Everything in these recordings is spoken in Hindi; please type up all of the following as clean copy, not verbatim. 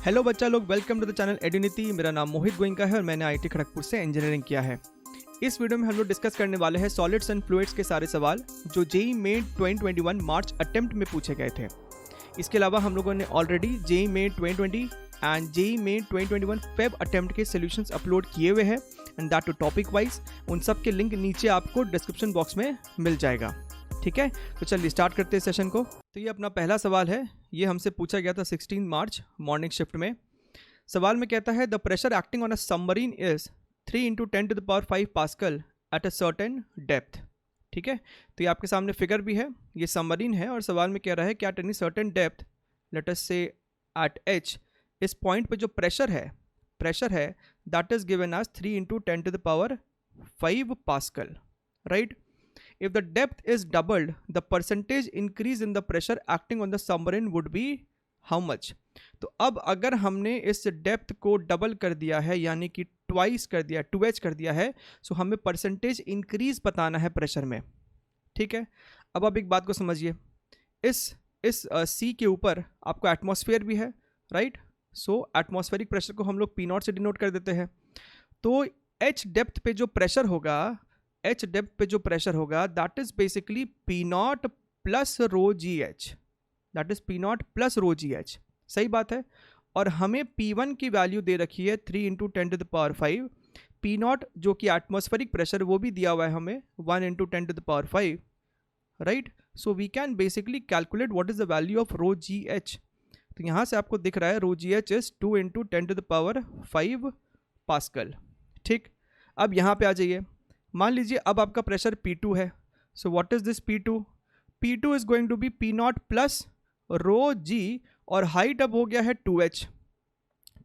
हेलो बच्चा लोग, वेलकम टू द चैनल एडुनिटी। मेरा नाम मोहित गोइंका है और मैंने आईटी खड़गपुर से इंजीनियरिंग किया है। इस वीडियो में हम लोग डिस्कस करने वाले हैं सॉलिड्स एंड फ्लूइड्स के सारे सवाल जो जेईई मेन 2021 मार्च अटेम्प्ट में पूछे गए थे। इसके अलावा हम लोगों ने already JEE Main 2020 and JEE Main 2021 Feb attempt के सॉल्यूशंस अपलोड किए हुए हैं and that too topic wise. उन सब के लिंक नीचे आपको डिस्क्रिप्शन बॉक्स में मिल जाएगा। ठीक है, तो चलिए स्टार्ट करते हैं सेशन को। तो ये अपना पहला सवाल है, ये हमसे पूछा गया था 16 मार्च मॉर्निंग शिफ्ट में। सवाल में कहता है the pressure acting on a submarine is 3 × 10⁵ pascal at a certain depth. ठीक है, तो ये आपके सामने फिगर भी है, ये सबमरीन है और सवाल में कह रहा है कि at any certain depth, let us say at H, इस पॉइंट पे जो प्रेशर है that is given as 3 × 10⁵ pascal, right. If the depth is doubled, the percentage increase in the pressure acting on the submarine would be how much? तो अब अगर हमने इस डेप्थ को डबल कर दिया है, यानी कि ट्वाइस कर दिया, 2h कर दिया है, सो हमें परसेंटेज इंक्रीज बताना है प्रेशर में। ठीक है, अब आप एक बात को समझिए, इस सी के ऊपर आपको एटमॉस्फेयर भी है, राइट। सो एटमॉस्फेरिक प्रेशर को हम लोग P0 से डिनोट कर देते हैं। तो h डेप्थ पे जो प्रेशर होगा that is basically P0 plus rho g H, that is P0 plus rho g H. सही बात है। और हमें P1 की वैल्यू दे रखी है 3 × 10⁵, P0 जो कि एटमॉस्फेरिक प्रेशर वो भी दिया हुआ है हमें 1 × 10⁵, right. So we can basically calculate what is the value of rho g h. तो यहाँ से आपको दिख रहा है rho g h is 2 × 10⁵ pascal. ठीक, अब यहाँ पे आ जाइए, मान लीजिए अब आपका प्रेशर P2 है। So what is this P2? P2 is going to be P0 plus rho G और हाइट अब हो गया है 2h।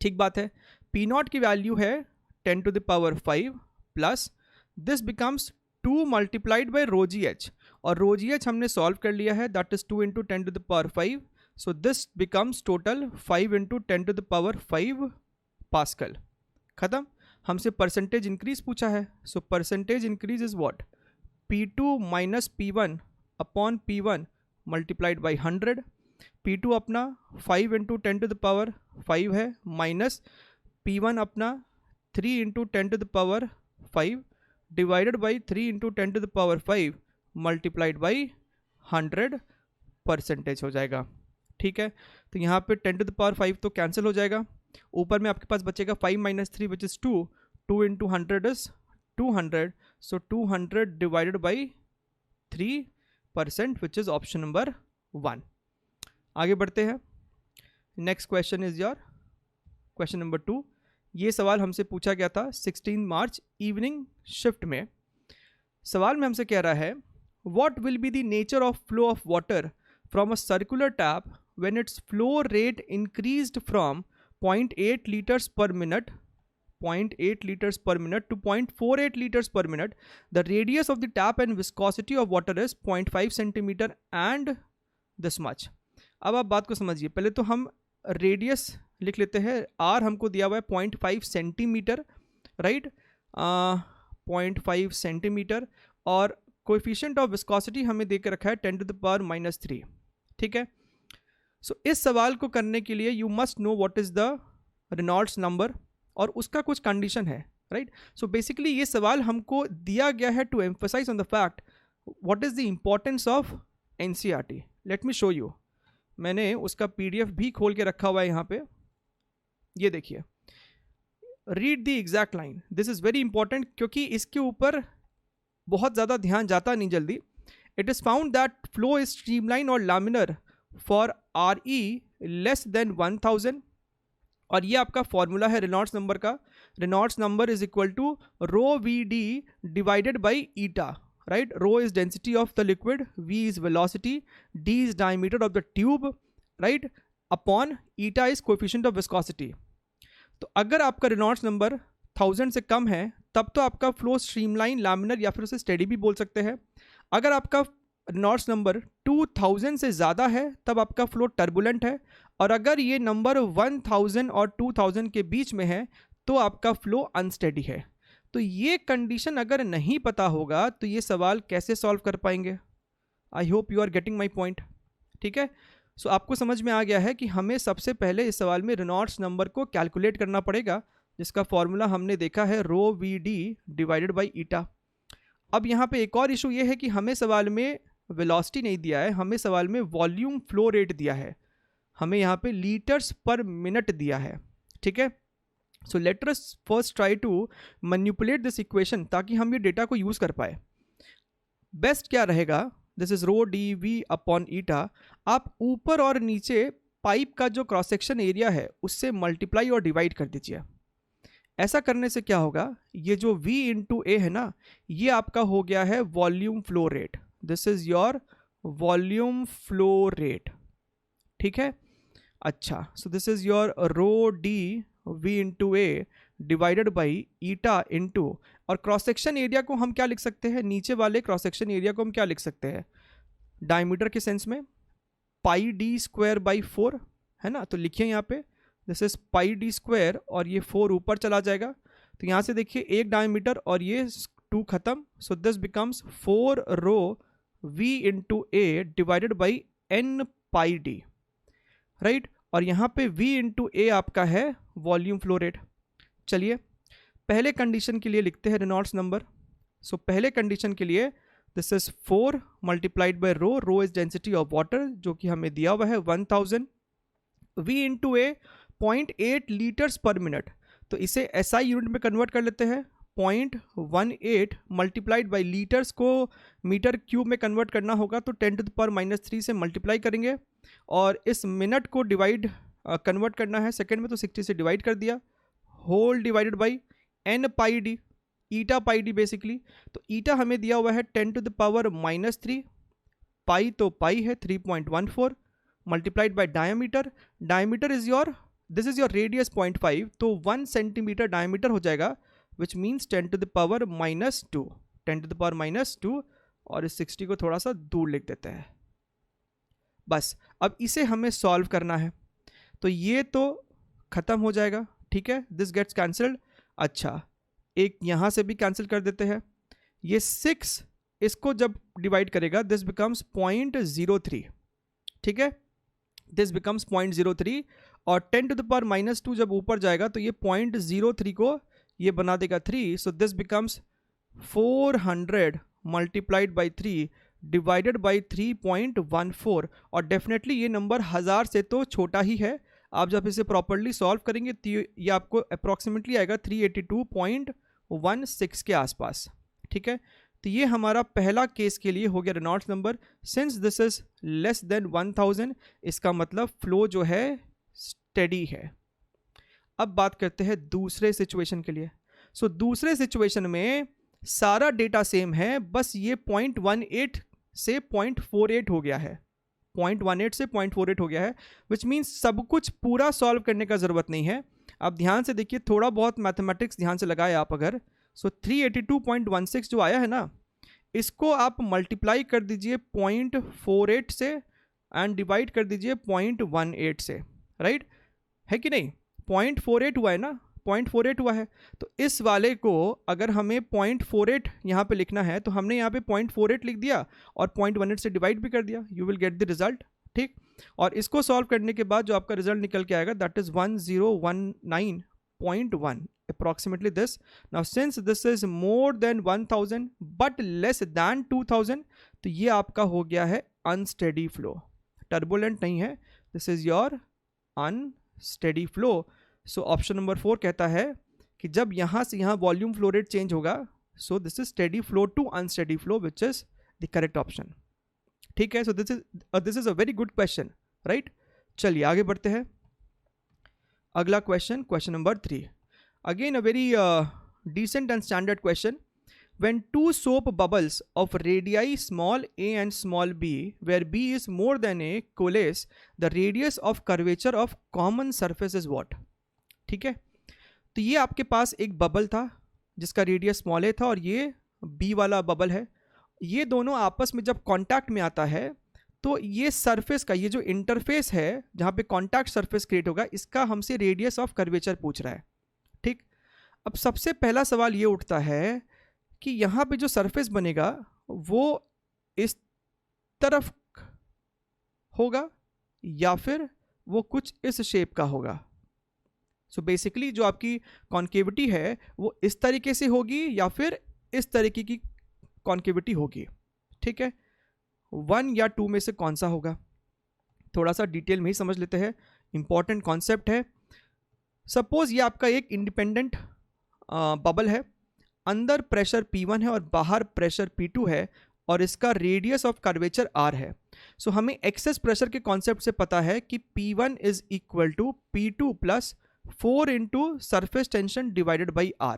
ठीक बात है, P0 की वैल्यू है 10⁵ plus this becomes 2 multiplied by row g H, और रो जी एच हमने सॉल्व कर लिया है, that is 2 × 10⁵। So this becomes total 5 × 10⁵ pascal. खत्म। हमसे परसेंटेज इंक्रीज पूछा है, so percentage increase is what? P2 minus P1 upon P1 multiplied by 100। P2 अपना 5 × 10⁵ है, माइनस P1 अपना 3 × 10⁵ divided by 3 × 10⁵ multiplied by 100 percentage हो जाएगा। ठीक है, तो यहाँ पे 10⁵ तो कैंसिल हो जाएगा, ऊपर में आपके पास बचेगा 5 - 3 which is 2 × 100 is 200, so 200 divided by 3% which is option number 1। आगे बढ़ते हैं, next question is your question number 2। ये सवाल हमसे पूछा गया था 16 मार्च इवनिंग शिफ्ट में। सवाल में हमसे कह रहा है what will be the nature of flow of water from a circular tap when it's flow rate increased from 0.8 liters per minute to 0.48 liters per minute. The radius of the tap and viscosity of water is 0.5 centimeter and this much. अब आप बात को समझिए, पहले तो हम रेडियस लिख लेते हैं, r हमको दिया हुआ है 0.5 सेंटीमीटर, राइट, 0.5 सेंटीमीटर, और कोएफिशिएंट ऑफ विस्कोसिटी हमें देकर रखा है 10⁻⁻3। ठीक है, सो इस सवाल को करने के लिए you must know what is the Reynolds number, और उसका कुछ कंडीशन है, राइट। सो बेसिकली ये सवाल हमको दिया गया है to emphasize on the fact what is the importance of NCERT. Let me show you, मैंने उसका पीडीएफ भी खोल के रखा हुआ है यहाँ पे, ये देखिए, read the exact line, this is very important क्योंकि इसके ऊपर बहुत ज़्यादा ध्यान जाता नहीं जल्दी। It is found that flow is streamline और laminar for RE less than 1000, और ये आपका फॉर्मूला है रेनॉल्ड्स नंबर का। Reynolds number is equal to rho V D divided by eta, right. Rho is density of the liquid, V is velocity, D is diameter of the tube, right, upon eta is coefficient of viscosity. तो अगर आपका रेनॉल्ड्स नंबर 1000 से कम है तब तो आपका फ्लो स्ट्रीमलाइन, लैमिनर या फिर उसे स्टेडी भी बोल सकते हैं। अगर आपका रेनॉल्ड्स नंबर 2000 से ज़्यादा है तब आपका फ्लो टर्बुलेंट है, और अगर ये नंबर 1000 और 2000 के बीच में है तो आपका फ्लो अनस्टेडी है। तो ये कंडीशन अगर नहीं पता होगा तो ये सवाल कैसे सॉल्व कर पाएंगे? I hope you are getting my point. ठीक है, सो आपको समझ में आ गया है कि हमें सबसे पहले इस सवाल में रेनॉल्ड्स नंबर को कैलकुलेट करना पड़ेगा, जिसका फॉर्मूला हमने देखा है rho V D divided by eta. अब यहाँ पे एक और इशू ये है कि हमें सवाल में वेलोसिटी नहीं दिया है, हमें सवाल में वॉल्यूम फ्लो रेट दिया है, हमें यहाँ पे लीटर्स पर मिनट दिया है। ठीक है, so let us first try to manipulate this equation ताकि हम ये डेटा को यूज़ कर पाए। बेस्ट क्या रहेगा, this is rho D V upon eta, आप ऊपर और नीचे पाइप का जो क्रॉस सेक्शन एरिया है उससे मल्टीप्लाई और डिवाइड कर दीजिए। ऐसा करने से क्या होगा, ये जो v इंटू ए है ना, ये आपका हो गया है volume flow rate. This is your volume flow rate. ठीक है, अच्छा, so this is your rho D v into A divided by eta into, और क्रॉस सेक्शन एरिया को हम क्या लिख सकते हैं, नीचे वाले क्रॉस सेक्शन एरिया को हम क्या लिख सकते हैं, डायमीटर के सेंस में पाई डी स्क्वायर बाई 4 है ना। तो लिखिए यहाँ पे this is pi D square और ये 4 ऊपर चला जाएगा, तो यहाँ से देखिए एक डायमीटर और ये 2 खत्म, so this becomes 4 rho v into A divided by n pi D, right. और यहाँ पे v इंटू ए आपका है वॉल्यूम फ्लो रेट। चलिए पहले कंडीशन के लिए लिखते हैं रेनॉल्ड्स नंबर। सो पहले कंडीशन के लिए this is 4 multiplied by rho, rho is density of water जो कि हमें दिया हुआ है 1000, v into A 0.8 litres per minute, तो इसे SI यूनिट में कन्वर्ट कर लेते हैं। 0.18 मल्टीप्लाइड बाई लीटर्स को मीटर क्यूब में कन्वर्ट करना होगा, तो 10⁻³ से मल्टीप्लाई करेंगे, और इस मिनट को डिवाइड कन्वर्ट करना है सेकेंड में, तो 60 से डिवाइड कर दिया, whole divided by n pi D, eta pi D basically. तो ईटा हमें दिया हुआ है 10⁻³ पाई, तो पाई है 3.14 multiplied by diameter, diameter is your, this is your radius 0.5, तो 1 सेंटीमीटर डायमीटर हो जाएगा, विच मीन्स 10⁻², 10⁻², और इस 60 को थोड़ा सा दूर लिख देते हैं। बस अब इसे हमें सॉल्व करना है, तो ये तो ख़त्म हो जाएगा। ठीक है, दिस गेट्स कैंसल्ड। अच्छा, एक यहाँ से भी कैंसिल कर देते हैं, ये 6 इसको जब डिवाइड करेगा दिस बिकम्स 0.03। ठीक है, दिस बिकम्स 0.03, और 10⁻² जब ऊपर जाएगा तो ये 0.03 को ये बना देगा 3, सो this becomes 400 multiplied by 3 divided by 3.14, और डेफिनेटली ये नंबर 1000 से तो छोटा ही है। आप जब इसे प्रॉपरली सॉल्व करेंगे तो ये आपको अप्रॉक्सीमेटली आएगा 382.16 के आसपास। ठीक है, तो ये हमारा पहला केस के लिए हो गया Reynolds number. Since this is less than 1000, इसका मतलब फ्लो जो है स्टेडी है। अब बात करते हैं दूसरे सिचुएशन के लिए। सो दूसरे सिचुएशन में सारा डेटा सेम है, बस ये 0.18 से 0.48 हो गया है, 0.18 से 0.48 हो गया है, विच मीन्स सब कुछ पूरा सॉल्व करने का ज़रूरत नहीं है। आप ध्यान से देखिए, थोड़ा बहुत मैथमेटिक्स ध्यान से लगाए आप अगर, सो 382.16 जो आया है ना, इसको आप मल्टीप्लाई कर दीजिए 0.48 से एंड डिवाइड कर दीजिए 0.18 से, राइट है कि नहीं। 0.48 हुआ है ना, 0.48 हुआ है, तो इस वाले को अगर हमें 0.48 यहाँ पे लिखना है तो हमने यहाँ पे 0.48 लिख दिया और 0.18 से डिवाइड भी कर दिया, you will get the result. ठीक, और इसको सॉल्व करने के बाद जो आपका रिजल्ट निकल के आएगा that is 1019.1 approximately this. Now since this is more than 1000 but less than 2000, तो ये आपका हो गया है अनस्टेडी फ्लो, टर्बुलेंट नहीं है, this is your unsteady flow. So option number 4 कहता है कि जब यहाँ से यहाँ वॉल्यूम फ्लो रेट चेंज होगा, so this is steady flow to unsteady flow, which is the correct option. ठीक है, so this is a very good question, right. चलिए आगे बढ़ते हैं। अगला question, question number 3, again a very decent and standard question. When two soap bubbles of radii small a and small b, where b is more than a, coalesce, the radius of curvature of common surface is what? ठीक है, तो ये आपके पास एक बबल था जिसका रेडियस स्मॉल a था और ये b वाला बबल है। ये दोनों आपस में जब कांटेक्ट में आता है तो ये सरफेस का, ये जो इंटरफेस है जहाँ पे कांटेक्ट सरफेस क्रिएट होगा, इसका हमसे रेडियस ऑफ कर्वेचर पूछ रहा है। ठीक, अब सबसे पहला सवाल ये उठता है कि यहाँ पे जो सरफेस बनेगा वो इस तरफ होगा या फिर वो कुछ इस शेप का होगा। सो बेसिकली जो आपकी कॉन्केविटी है वो इस तरीके से होगी या फिर इस तरीके की कॉन्केविटी होगी। ठीक है, 1 या 2 में से कौन सा होगा, थोड़ा सा डिटेल में ही समझ लेते हैं, इंपॉर्टेंट कॉन्सेप्ट है। सपोज ये आपका एक इंडिपेंडेंट बबल है, अंदर प्रेशर P1 है और बाहर प्रेशर P2 है और इसका रेडियस ऑफ कर्वेचर R है। सो हमें एक्सेस प्रेशर के कॉन्सेप्ट से पता है कि P1 is equal to P2 plus 4 into surface tension divided by R,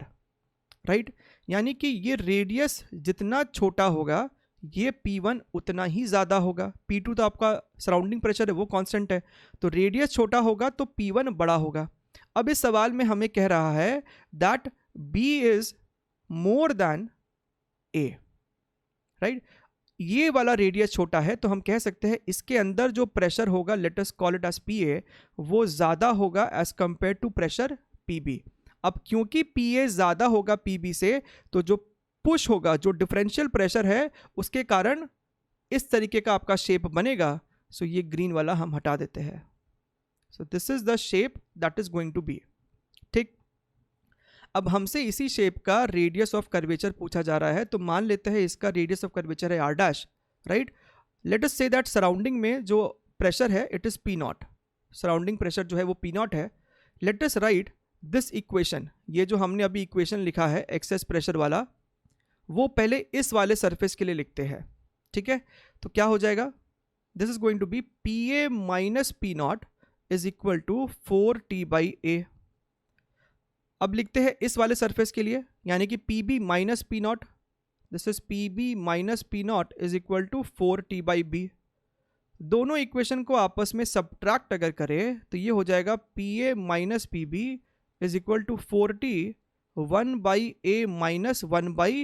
right. यानी कि ये रेडियस जितना छोटा होगा ये P1 उतना ही ज़्यादा होगा। P2 तो आपका सराउंडिंग प्रेशर है, वो कांस्टेंट है, तो रेडियस छोटा होगा तो P1 बड़ा होगा। अब इस सवाल में हमें कह रहा है that B is more then A, right. ये वाला रेडियस छोटा है तो हम कह सकते हैं इसके अंदर जो प्रेशर होगा, let us call it as PA, वो ज़्यादा होगा as compare to pressure PB। अब क्योंकि PA ज़्यादा होगा PB से, तो जो पुश होगा, जो डिफरेंशियल प्रेशर है, उसके कारण इस तरीके का आपका शेप बनेगा। सो ये ग्रीन वाला हम हटा देते हैं। So this is the shape that is going to be. ठीक, अब हमसे इसी शेप का रेडियस ऑफ कर्वेचर पूछा जा रहा है, तो मान लेते हैं इसका रेडियस ऑफ कर्वेचर है R dash, right. Late us say that surrounding में जो प्रेशर है it is P0, surrounding pressure जो है वो P0 है। Let us right this equation, ये जो हमने अभी इक्वेशन लिखा है एक्सेस प्रेशर वाला, वो पहले इस वाले सरफेस के लिए लिखते हैं। ठीक है, तो क्या हो जाएगा, this is going to be PA minus P0 is equal to 4T by A। अब लिखते हैं इस वाले सरफेस के लिए, यानी कि PB minus P0, this is PB minus P0 is equal to 4T by B। दोनों इक्वेशन को आपस में सब्ट्रैक्ट अगर करें तो ये हो जाएगा PA minus PB is equal to 4T 1 by A minus 1 by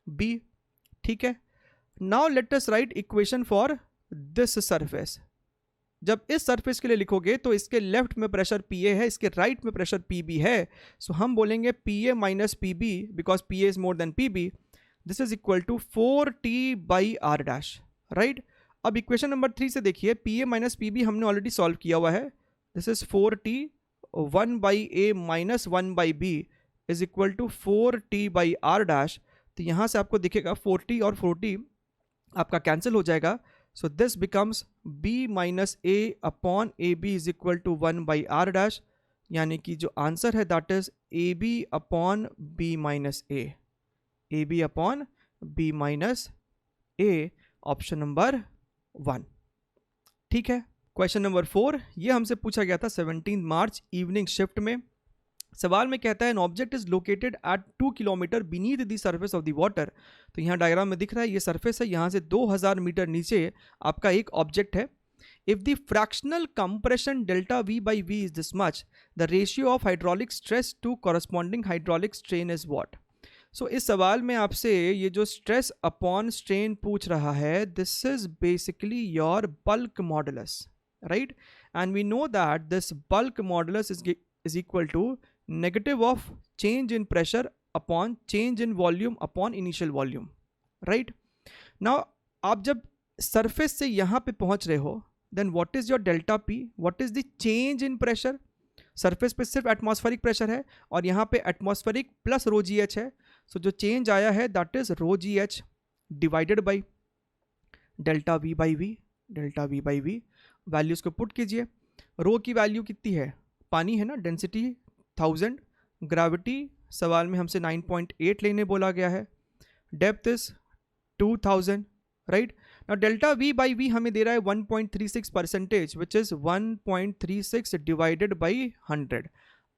B। ठीक है, now let us write equation for this surface. जब इस सरफेस के लिए लिखोगे तो इसके लेफ्ट में प्रेशर PA है, इसके राइट में प्रेशर PB है, सो हम बोलेंगे PA minus PB because PA is more than PB, this is equal to 4T by R dash, right. अब इक्वेशन नंबर 3 से देखिए, PA माइनस PB हमने ऑलरेडी सॉल्व किया हुआ है, this is 4T 1 by A minus 1 by B is equal to 4T by R dash. तो यहाँ से आपको दिखेगा 4T और 4T आपका कैंसिल हो जाएगा, so this becomes B minus A upon AB is equal to 1 by R dash, यानी कि जो आंसर है that is AB upon B minus A, AB upon B minus A, option number 1। ठीक है, क्वेश्चन नंबर 4 ये हमसे पूछा गया था 17 मार्च इवनिंग शिफ्ट में। सवाल में कहता है an object is located at 2 kilometre beneath the surface of the water. तो यहाँ डायग्राम में दिख रहा है ये सरफेस है, यहाँ से 2000 मीटर नीचे आपका एक ऑब्जेक्ट है। If the fractional compression delta V by V is this much, the ratio of hydraulic stress to corresponding hydraulic strain is what. So इस सवाल में आपसे ये जो स्ट्रेस अपॉन स्ट्रेन पूछ रहा है, this is basically your bulk modulus, right. And we know that this bulk modulus is equal to negative of change in pressure upon change in volume upon initial volume, right. Now आप जब सरफेस से यहाँ पे पहुँच रहे हो, then what is your delta P, what is the change in pressure. Surface पे सिर्फ एटमॉस्फेरिक प्रेशर है और यहाँ पे एटमॉस्फेरिक प्लस रो GH है, सो जो चेंज आया है that is rho GH divided by delta V by V, delta V by V। Values को पुट कीजिए, रो की वैल्यू कितनी है, पानी है ना, डेंसिटी 1000, ग्रेविटी सवाल में हमसे 9.8 लेने बोला गया है, depth is 2000, right. Now delta V by V हमें दे रहा है 1.36% विच इज 1.36 डिवाइडेड बाई 100।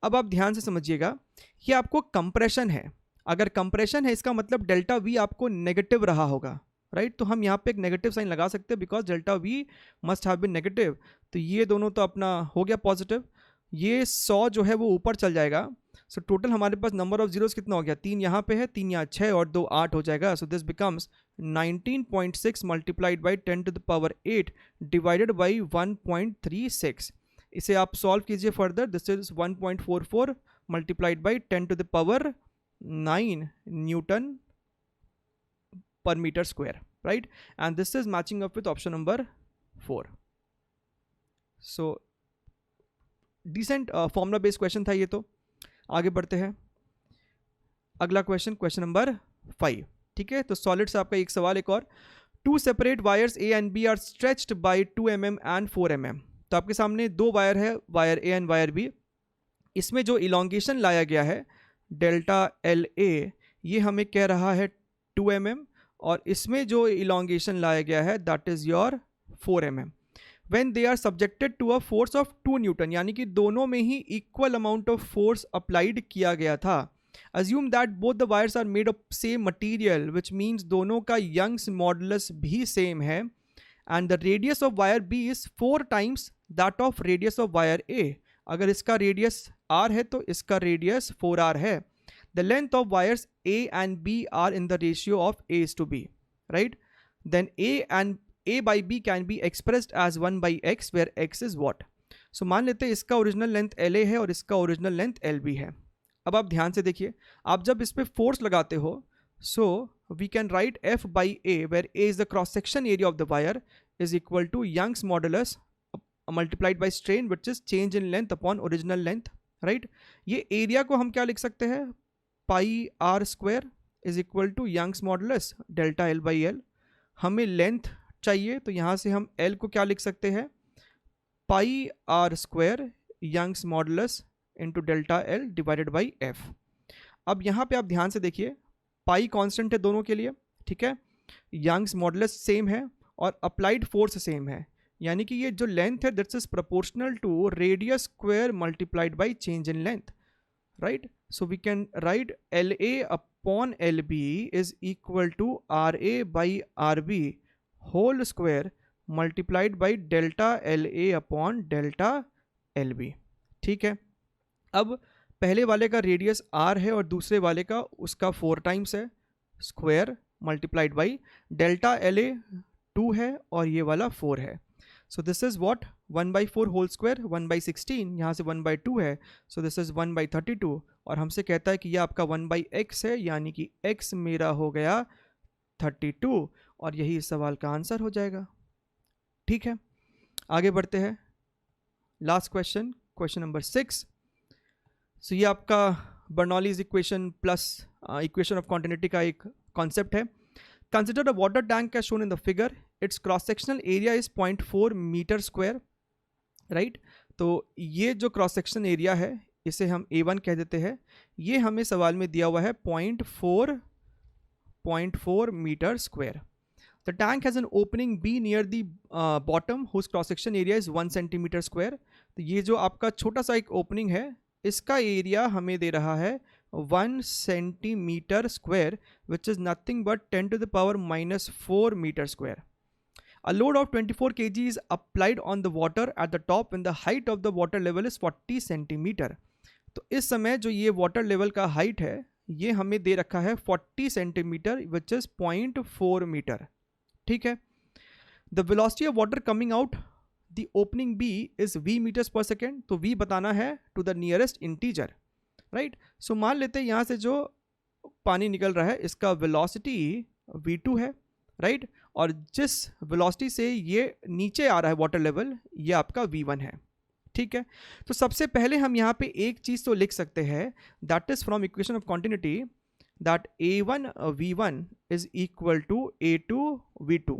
अब आप ध्यान से समझिएगा, ये आपको कंप्रेशन है, अगर कंप्रेशन है इसका मतलब डेल्टा V आपको नेगेटिव रहा होगा, राइट। तो हम यहाँ पे एक नेगेटिव साइन लगा सकते हैं because delta V must have been negative. तो ये दोनों तो अपना हो गया पॉजिटिव, ये 100 जो है वो ऊपर चल जाएगा। सो टोटल हमारे पास नंबर ऑफ जीरोस कितना हो गया, 3 यहाँ पे है, 3 यहाँ 6 और 2 8 हो जाएगा। So this becomes 19.6 multiplied by 10 to the power 8 divided by 1.36। इसे आप सॉल्व कीजिए further, this is 1.44 multiplied by 10 to the power 9 newton per meter square, right? And this is matching up with option number 4. So decent formula based question था ये। तो आगे बढ़ते हैं, अगला क्वेश्चन, क्वेश्चन नंबर 5। ठीक है, तो सॉलिड से आपका एक सवाल एक और। 2 separate wires A and B are stretched by 2 mm and 4 mm। तो आपके सामने 2 वायर है, wire A and wire B. इसमें जो इलोंगेशन लाया गया है डेल्टा एल ए, ये हमें कह रहा है 2 mm, और इसमें जो इलोंगेशन लाया गया है that is your 4 mm। When they are subjected to a force of 2 Newton, यानी कि दोनों में ही equal amount of force applied किया गया था। Assume that both the wires are made of same material, which means दोनों का यंग्स मॉडुलस भी सेम है, and the radius of wire B is 4 times that of radius of wire A। अगर इसका रेडियस R है तो इसका रेडियस 4R है। The length of wires A and B are in the ratio of A is to B, right? Then A by B can be expressed as 1 by x, where x is what? So मान लेते हैं इसका ओरिजिनल लेंथ LA है और इसका ओरिजिनल लेंथ LB है। अब आप ध्यान से देखिए, आप जब इस पे फोर्स लगाते हो, so we can write F by A, where A is the cross section area of the wire, is equal to Young's modulus multiplied by strain, which is change in length upon original length, right? ये एरिया को हम क्या लिख सकते हैं, pi R square is equal to Young's modulus delta L by L. हमें लेंथ चाहिए तो यहाँ से हम L को क्या लिख सकते हैं, pi R square Young's modulus into delta L divided by F. अब यहाँ पे आप ध्यान से देखिए, पाई कांस्टेंट है दोनों के लिए, ठीक है, यंग्स मॉडुलस सेम है और अप्लाइड फोर्स सेम है, यानी कि ये जो लेंथ है that's is proportional to radius square multiplied by change in length, right? So we can write L A upon L B is equal to R A by R B whole square multiplied by delta L A upon delta L B. ठीक है, अब पहले वाले का रेडियस r है और दूसरे वाले का उसका 4 टाइम्स है, square multiplied by delta L A 2 है और ये वाला 4 है। So this is what 1/4 whole square 1/16, यहाँ से 1/2 है, सो दिस इज 1/32, और हमसे कहता है कि ये आपका 1/x है, यानी कि x मेरा हो गया 32, और यही इस सवाल का आंसर हो जाएगा। ठीक है, आगे बढ़ते हैं, last question, question number 6। So ये आपका Bernoulli's equation plus equation of continuity का एक कॉन्सेप्ट है। Consider a water tank as shown in the figure, its cross sectional area is 0.4 metre square, right? तो ये जो क्रॉस सेक्शन एरिया है इसे हम A1 कह देते हैं। ये हमें सवाल में दिया हुआ है 0.4 metre square. The tank has an opening B near the bottom whose cross section area is 1 centimeter square। तो ये जो आपका छोटा सा एक ओपनिंग है इसका एरिया हमें दे रहा है 1 centimetre square, which is nothing but 10 to the power -4 metre square. A load of 24 kg is applied on the water at the top when the height of the water level is 40 centimetre. तो इस समय जो ये वाटर लेवल का हाइट है ये हमें दे रखा है 40 सेंटीमीटर, विच इज 0.4 मीटर। ठीक है, the velocity of water coming out the opening B is v metres per second, तो v बताना है to the nearest integer, right? So मान लेते हैं यहाँ से जो पानी निकल रहा है इसका वेलोसिटी v2 है, राइट? और जिस वेलोसिटी से ये नीचे आ रहा है वाटर लेवल ये आपका v1 है। ठीक है, तो सबसे पहले हम यहाँ पे एक चीज़ तो लिख सकते हैं, that is from equation of continuity that A1 V1 is equal to A2 V2।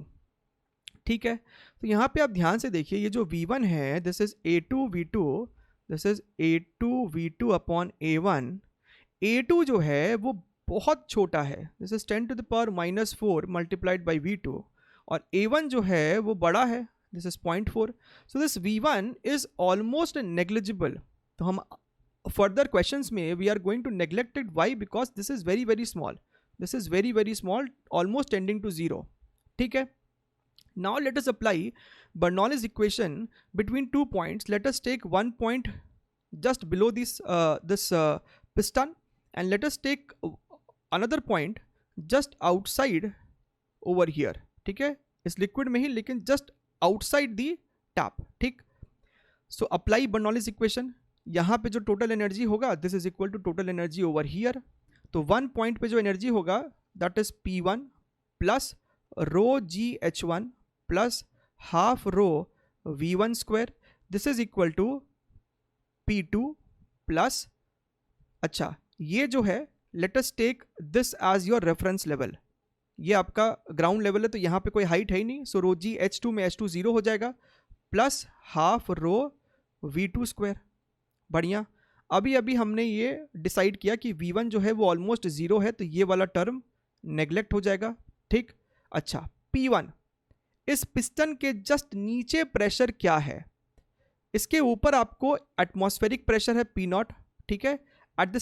ठीक है, तो यहाँ पे आप ध्यान से देखिए, ये जो V1 है this is A2 V2, this is A2 V2 upon A1। A2 जो है वो बहुत छोटा है, this is 10 to the power -4 multiplied by V2, और A1 जो है वो बड़ा है, this is 0.4। So this V1 is almost negligible. तो हम further questions may we are going to neglect it, why? Because this is very very small, this is very very small, almost tending to 0। ठीक है, now let us apply Bernoulli's equation between 2 points। Let us take one point just below this piston, and let us take another point just outside over here। ठीक है, इस लिक्विड में ही लेकिन just outside the tap। ठीक, so apply Bernoulli's equation। यहाँ पे जो टोटल एनर्जी होगा this is equal to total energy over here. तो 1 पॉइंट पे जो एनर्जी होगा that is P1 plus rho GH1 plus half rho V1 square, this is equal to P2 plus, अच्छा ये जो है let us take this as your reference level, ये आपका ग्राउंड लेवल है तो यहाँ पे कोई हाइट है ही नहीं, सो रो जी H2 में H2 0 हो जाएगा, plus half rho V2 square. बढ़िया, अभी अभी हमने ये डिसाइड किया कि V1 जो है वो ऑलमोस्ट 0 है, तो ये वाला टर्म नेग्लेक्ट हो जाएगा, ठीक। अच्छा, P1, इस पिस्टन के जस्ट नीचे प्रेशर क्या है, इसके ऊपर आपको एटमॉस्फेरिक प्रेशर है P0, ठीक है। एट द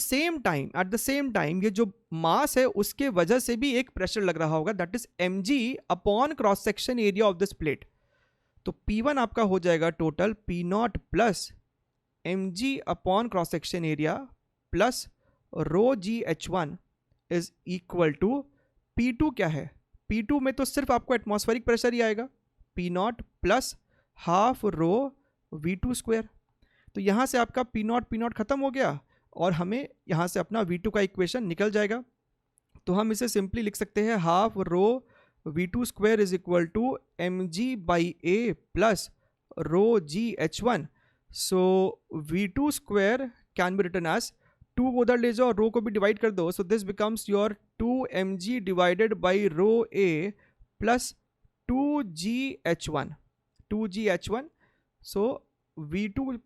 सेम टाइम ये जो मास है उसके वजह से भी एक प्रेशर लग रहा होगा, that is mg upon cross section area of this plate. तो P1 आपका हो जाएगा total P0 plus mg upon cross section area plus rho G H1 is equal to P2 क्या है, P2 में तो सिर्फ आपको एटमॉस्फेरिक प्रेशर ही आएगा, P0 plus half rho V2 square. तो यहाँ से आपका P0 खत्म हो गया और हमें यहाँ से अपना V2 का इक्वेशन निकल जाएगा। तो हम इसे सिंपली लिख सकते हैं half rho V2 square is equal to mg by a plus rho G H1। So V2 square can be written as 2 को उधर ले जाओ, रो को भी डिवाइड कर दो, so this becomes your 2mg divided by rho a plus 2gh1। So V2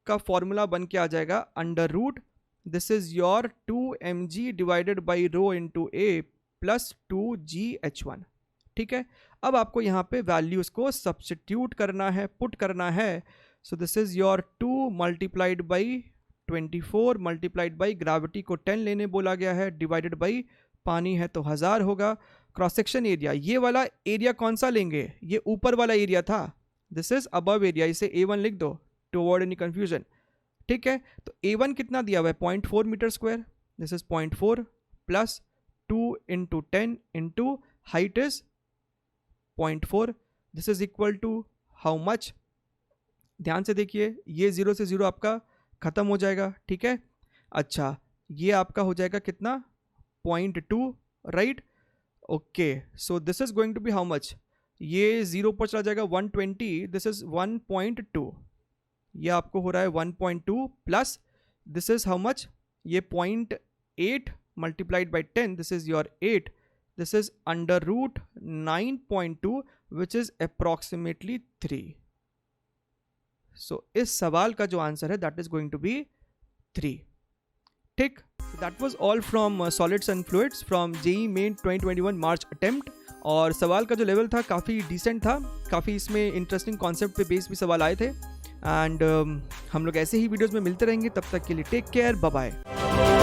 का फॉर्मूला बन के आ जाएगा under root, this is your 2mg divided by rho into A plus 2gh1, ठीक है। अब आपको यहाँ पे वैल्यूज को सब्स्टिट्यूट करना है, पुट करना है। So this is your 2 multiplied by 24 multiplied by gravity को 10 लेने बोला गया है, डिवाइडेड बाई पानी है तो 1000 होगा। क्रॉस सेक्शन एरिया, ये वाला एरिया कौन सा लेंगे, ये ऊपर वाला एरिया था, दिस इज अबव एरिया, इसे A1 लिख दो टू अवॉइड एनी कंफ्यूजन, ठीक है। तो A1 कितना दिया हुआ है 0.4 metre square, this is 0.4 plus 2 into 10 into height is 0.4, this is equal to how much, ध्यान से देखिए ये 0 से 0 आपका खत्म हो जाएगा, ठीक है। अच्छा, ये आपका हो जाएगा कितना 0.2, right, okay. So this is going to be how much, ये 0 पर चला जाएगा 120, दिस इज 1.2, ये आपको हो रहा है 1.2 plus this is how much, ये 0.8 multiplied by 10, this is your 8, this is under root 9.2 which is approximately 3। सो इस सवाल का जो आंसर है that is going to be 3, ठीक। That was all from solids and fluids from JEE Main 2021 March attempt. और सवाल का जो लेवल था काफ़ी डिसेंट था, काफ़ी इसमें इंटरेस्टिंग कॉन्सेप्ट पे बेस भी सवाल आए थे। एंड हम लोग ऐसे ही वीडियोज़ में मिलते रहेंगे, तब तक के लिए टेक केयर, बाय बाय।